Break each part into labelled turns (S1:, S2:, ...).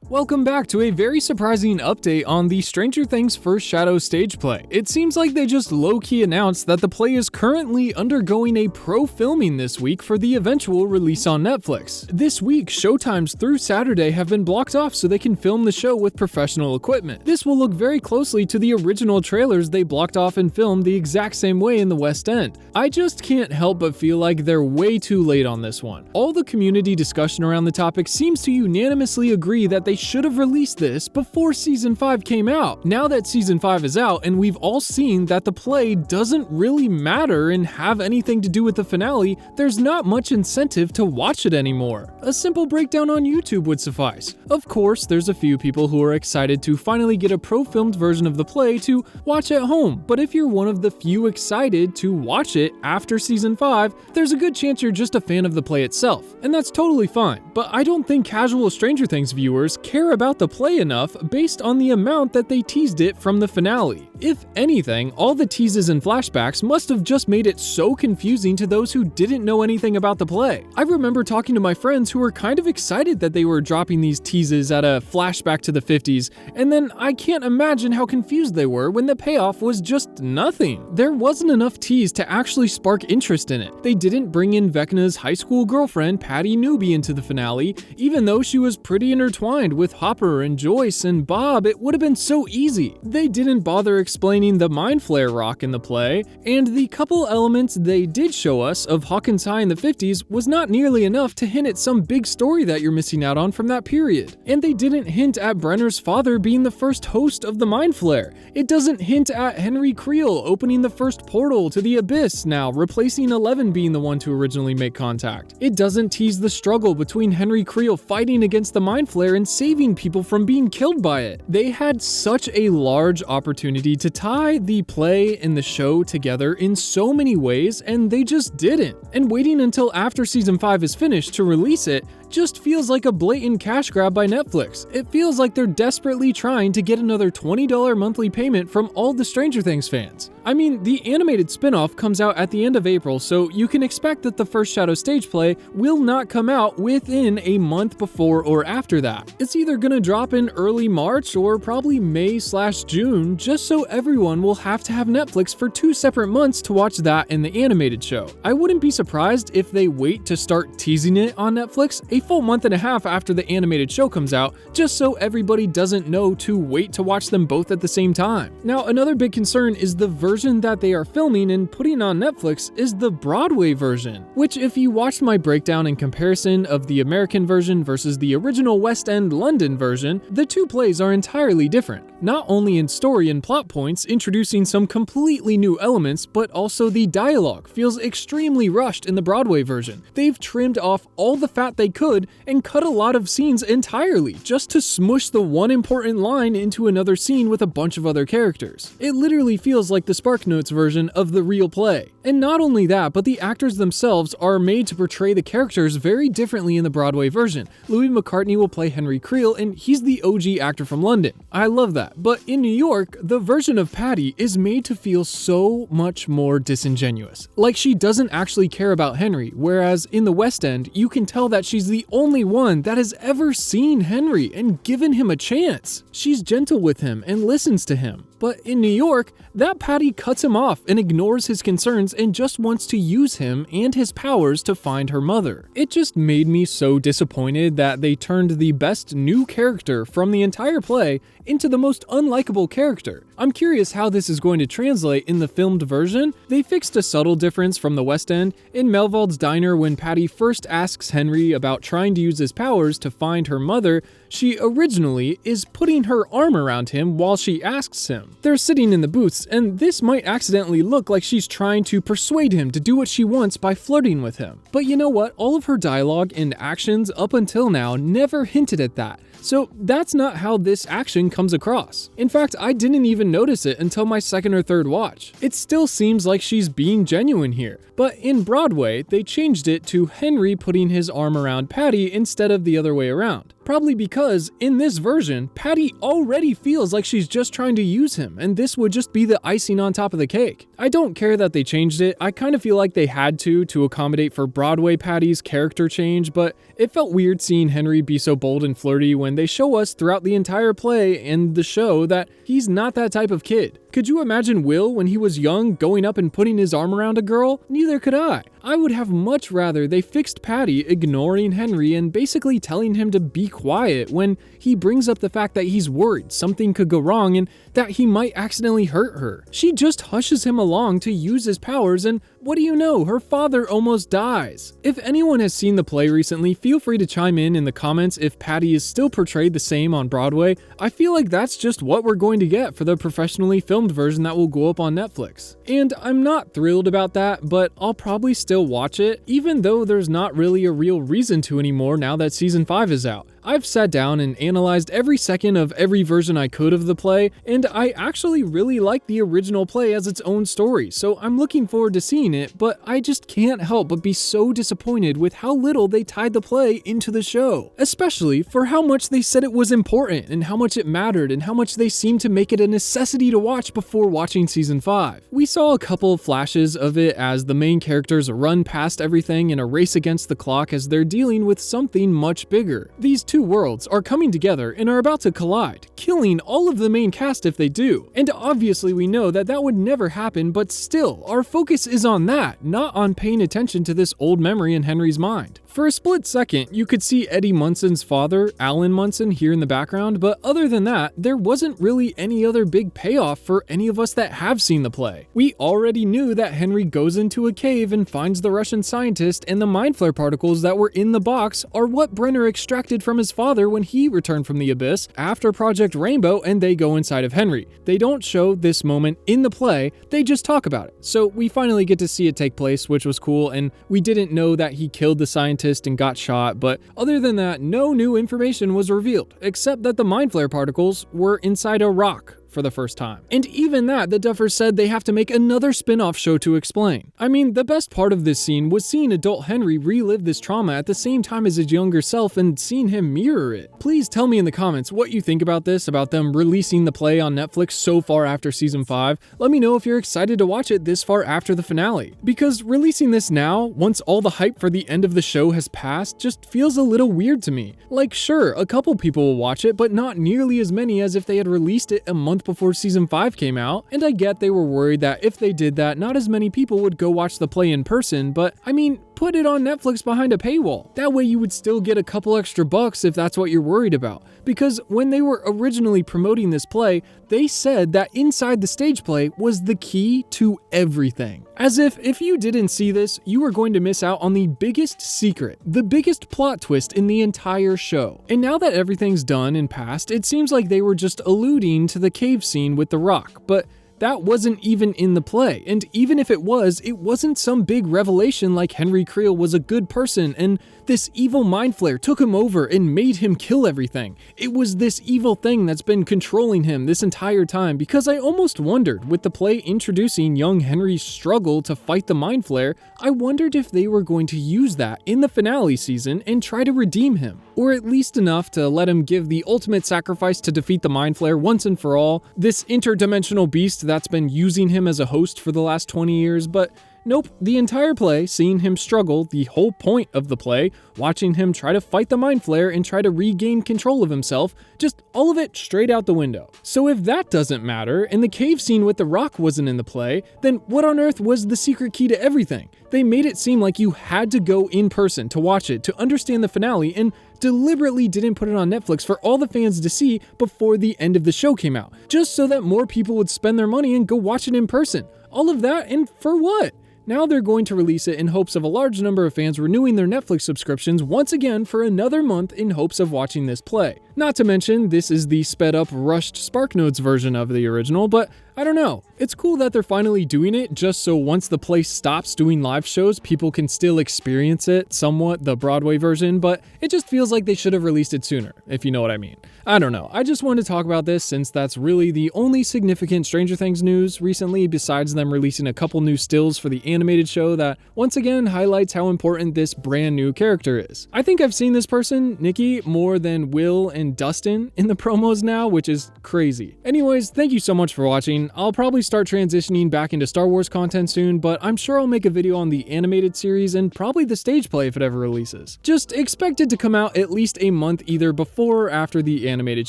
S1: Welcome back to a very surprising update on the Stranger Things First Shadow stage play. It seems like they just low-key announced that the play is currently undergoing a pro-filming this week for the eventual release on Netflix. This week, showtimes through Saturday have been blocked off so they can film the show with professional equipment. This will look very closely to the original trailers they blocked off and filmed the exact same way in the West End. I just can't help but feel like they're way too late on this one. All the community discussion around the topic seems to unanimously agree that they should have released this before Season 5 came out. Now that Season 5 is out and we've all seen that the play doesn't really matter and have anything to do with the finale, there's not much incentive to watch it anymore. A simple breakdown on YouTube would suffice. Of course, there's a few people who are excited to finally get a pro-filmed version of the play to watch at home, but if you're one of the few excited to watch it after Season 5, there's a good chance you're just a fan of the play itself, and that's totally fine. But I don't think casual Stranger Things viewers care about the play enough based on the amount that they teased it from the finale. If anything, all the teases and flashbacks must have just made it so confusing to those who didn't know anything about the play. I remember talking to my friends who were kind of excited that they were dropping these teases at a flashback to the 50s, and then I can't imagine how confused they were when the payoff was just nothing. There wasn't enough tease to actually spark interest in it. They didn't bring in Vecna's high school girlfriend Patty Newby into the finale, even though she was pretty intertwined with Hopper and Joyce and Bob. It would have been so easy. They didn't bother explaining the Mind Flare rock in the play, and the couple elements they did show us of Hawkins High in the 50s was not nearly enough to hint at some big story that you're missing out on from that period. And they didn't hint at Brenner's father being the first host of the Mind Flare. It doesn't hint at Henry Creel opening the first portal to the Abyss now, replacing Eleven being the one to originally make contact. It doesn't tease the struggle between Henry Creel fighting against the Mind Flare and saving people from being killed by it. They had such a large opportunity to tie the play and the show together in so many ways, and they just didn't. And waiting until after Season 5 is finished to release it just feels like a blatant cash grab by Netflix. It feels like they're desperately trying to get another $20 monthly payment from all the Stranger Things fans. I mean, the animated spin-off comes out at the end of April, so you can expect that the First Shadow stage play will not come out within a month before or after that. It's either gonna drop in early March or probably May/June, just so everyone will have to have Netflix for 2 separate months to watch that and the animated show. I wouldn't be surprised if they wait to start teasing it on Netflix a full month and a half after the animated show comes out, just so everybody doesn't know to wait to watch them both at the same time. Now, another big concern is the version that they are filming and putting on Netflix is the Broadway version, which if you watched my breakdown and comparison of the American version versus the original West End London version, the two plays are entirely different. Not only in story and plot points, introducing some completely new elements, but also the dialogue feels extremely rushed in the Broadway version. They've trimmed off all the fat they could and cut a lot of scenes entirely just to smush the one important line into another scene with a bunch of other characters. It literally feels like the SparkNotes version of the real play. And not only that, but the actors themselves are made to portray the characters very differently in the Broadway version. Louis McCartney will play Henry Creel, and he's the OG actor from London. I love that. But in New York, the version of Patty is made to feel so much more disingenuous. Like she doesn't actually care about Henry, whereas in the West End, you can tell that she's the only one that has ever seen Henry and given him a chance. She's gentle with him and listens to him. But in New York, that Patty cuts him off and ignores his concerns and just wants to use him and his powers to find her mother. It just made me so disappointed that they turned the best new character from the entire play into the most unlikable character. I'm curious how this is going to translate in the filmed version. They fixed a subtle difference from the West End. In Melvald's diner, when Patty first asks Henry about trying to use his powers to find her mother, she originally is putting her arm around him while she asks him. They're sitting in the booths, and this might accidentally look like she's trying to persuade him to do what she wants by flirting with him. But you know what? All of her dialogue and actions up until now never hinted at that. So that's not how this action comes across. In fact, I didn't even notice it until my second or third watch. It still seems like she's being genuine here. But in Broadway, they changed it to Henry putting his arm around Patty instead of the other way around. Probably because, in this version, Patty already feels like she's just trying to use him, and this would just be the icing on top of the cake. I don't care that they changed it. I kind of feel like they had to accommodate for Broadway Patty's character change, but it felt weird seeing Henry be so bold and flirty when they show us throughout the entire play and the show that he's not that type of kid. Could you imagine Will, when he was young, going up and putting his arm around a girl? Neither could I. I would have much rather they fixed Patty ignoring Henry and basically telling him to be quiet when he brings up the fact that he's worried something could go wrong and that he might accidentally hurt her. She just hushes him along to use his powers, and what do you know, her father almost dies. If anyone has seen the play recently, feel free to chime in the comments if Patty is still portrayed the same on Broadway. I feel like that's just what we're going to get for the professionally filmed version that will go up on Netflix. And I'm not thrilled about that, but I'll probably still watch it, even though there's not really a real reason to anymore now that season 5 is out. I've sat down and analyzed every second of every version I could of the play, and I actually really like the original play as its own story, so I'm looking forward to seeing it, but I just can't help but be so disappointed with how little they tied the play into the show, especially for how much they said it was important and how much it mattered and how much they seemed to make it a necessity to watch before watching season 5. We saw a couple of flashes of it as the main characters run past everything in a race against the clock as they're dealing with something much bigger. These two worlds are coming together and are about to collide, killing all of the main cast if they do. And obviously we know that that would never happen, but still, our focus is on that, not on paying attention to this old memory in Henry's mind. For a split second, you could see Eddie Munson's father, Alan Munson, here in the background, but other than that, there wasn't really any other big payoff for any of us that have seen the play. We already knew that Henry goes into a cave and finds the Russian scientist, and the mind flare particles that were in the box are what Brenner extracted from his father when he returned from the abyss after Project Rainbow, and they go inside of Henry. They don't show this moment in the play, they just talk about it. So we finally get to see it take place, which was cool, and we didn't know that he killed the scientist and got shot, but other than that, no new information was revealed, except that the mind flare particles were inside a rock for the first time. And even that, the Duffers said they have to make another spin-off show to explain. I mean, the best part of this scene was seeing adult Henry relive this trauma at the same time as his younger self and seeing him mirror it. Please tell me in the comments what you think about this, about them releasing the play on Netflix so far after season 5. Let me know if you're excited to watch it this far after the finale. Because releasing this now, once all the hype for the end of the show has passed, just feels a little weird to me. Like, sure, a couple people will watch it, but not nearly as many as if they had released it a month before season 5 came out, and I get they were worried that if they did that, not as many people would go watch the play in person, but I mean, put it on Netflix behind a paywall. That way you would still get a couple extra bucks if that's what you're worried about. Because when they were originally promoting this play, they said that inside the stage play was the key to everything. As if you didn't see this, you were going to miss out on the biggest secret, the biggest plot twist in the entire show. And now that everything's done and passed, it seems like they were just alluding to the cave scene with the rock, but that wasn't even in the play, and even if it wasn't some big revelation like Henry Creel was a good person and this evil mind flare took him over and made him kill everything. It was this evil thing that's been controlling him this entire time, because I almost wondered, with the play introducing young Henry's struggle to fight the mind flare, I wondered if they were going to use that in the finale season and try to redeem him, or at least enough to let him give the ultimate sacrifice to defeat the mind flare once and for all, this interdimensional beast that's been using him as a host for the last 20 years, but nope, the entire play, seeing him struggle, the whole point of the play, watching him try to fight the mind flare and try to regain control of himself, just all of it straight out the window. So if that doesn't matter, and the cave scene with the rock wasn't in the play, then what on earth was the secret key to everything? They made it seem like you had to go in person to watch it to understand the finale, and deliberately didn't put it on Netflix for all the fans to see before the end of the show came out, just so that more people would spend their money and go watch it in person. All of that, and for what? Now they're going to release it in hopes of a large number of fans renewing their Netflix subscriptions once again for another month in hopes of watching this play. Not to mention, this is the sped up, rushed SparkNotes version of the original, but I don't know. It's cool that they're finally doing it just so once the place stops doing live shows, people can still experience it somewhat, the Broadway version, but it just feels like they should have released it sooner, if you know what I mean. I don't know. I just wanted to talk about this since that's really the only significant Stranger Things news recently besides them releasing a couple new stills for the animated show that once again highlights how important this brand new character is. I think I've seen this person, Nikki, more than Will and Dustin in the promos now, which is crazy. Anyways, thank you so much for watching. I'll probably start transitioning back into Star Wars content soon, but I'm sure I'll make a video on the animated series and probably the stage play if it ever releases. Just expect it to come out at least a month either before or after the animated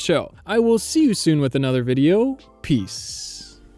S1: show. I will see you soon with another video. Peace.